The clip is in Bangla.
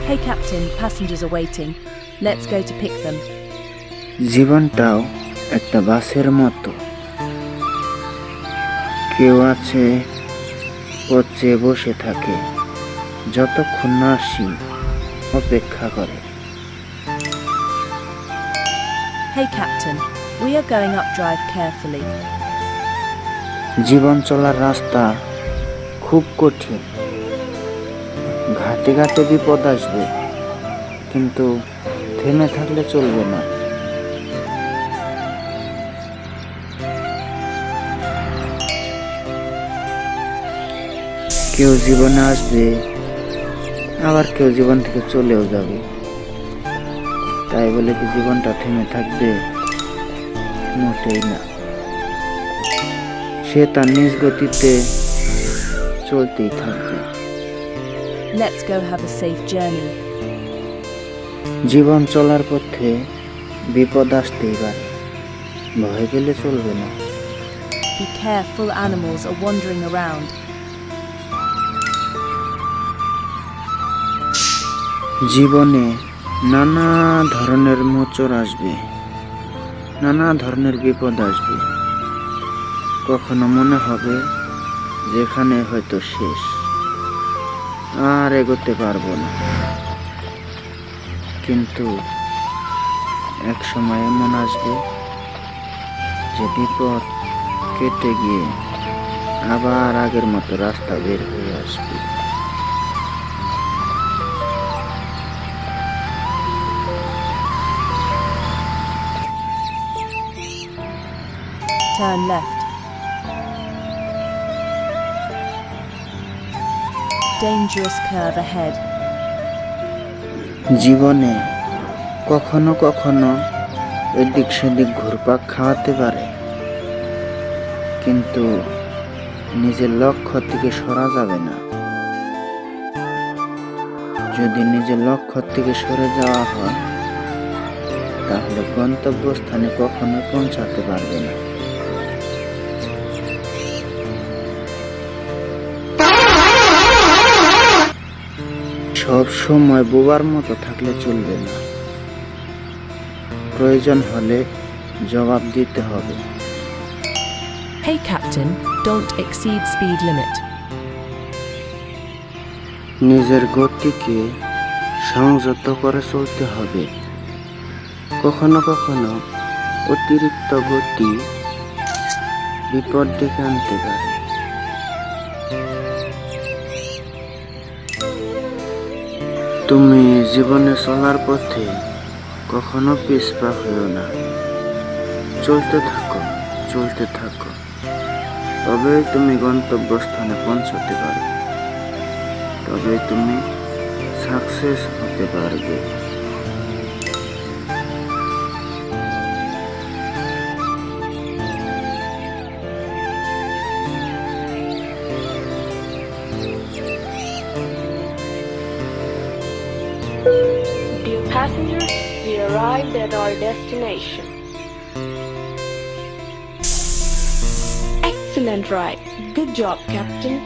Hey Captain, passengers are waiting. Let's go to pick them. জীবনটাও একটা বাসের মতো, কেউ আছে পথে বসে থাকে, যতক্ষণ না আসি অপেক্ষা করে। Hey Captain, we are going up. Drive carefully. জীবন চলার রাস্তা খুব কঠিন, ঘাটে ঘাটে বিপদ আসবে, কিন্তু থেমে থাকলে চলবে না। কেউ জীবনে আসবে, আবার কেউ জীবন থেকে চলেও যাবে। তাই বলে কি জীবনটা থেমে থাকবে? মোটেই না। সে তার নিজ গতিতে চলতেই থাকবে। Let's go have a safe journey. জীবন চলার পথে বিপদ আসতেই পারে, ভয় পেলে চলবে না। Be careful, animals are wandering around. জীবনে নানা ধরনের মোচড় আসবে, নানা ধরনের বিপদ আসবে। কখনো মনে হবে যেখানে হয়তো শেষ, আর এগোতে পারবো না। কিন্তু এক সময় এমন আসবে যে বিপদ কেটে গিয়ে আবার আগের মতো রাস্তা বের হয়ে আসবে। Turn left. Dangerous curve ahead. জীবনে কখনো কখনো এদিক সেদিক ঘুরপাক খাওয়াতে পারে, কিন্তু নিজের লক্ষ্য থেকে সরা যাবে না। যদি নিজের লক্ষ্য থেকে সরে যাওয়া হয়, তাহলে গন্তব্যস্থানে কখনো পৌঁছাতে পারবে না। সব সময় বোবার মতো থাকলে চলবে না, প্রয়োজন হলে জবাব দিতে হবে। Hey Captain, don't exceed speed limit. নিজের গতিকে সংযত করে চলতে হবে। কখনো কখনো অতিরিক্ত গতি বিপদ ডেকে আনতে পারে। তুমি জীবনে চলার পথে কখনো পিছপা হইও না। চলতে থাকো, চলতে থাকো, তবেই তুমি গন্তব্যস্থানে পৌঁছতে পারবে, তবেই তুমি সাকসেস হতে পারবে। Dear passengers, we arrived at our destination. Excellent ride. Good job, Captain.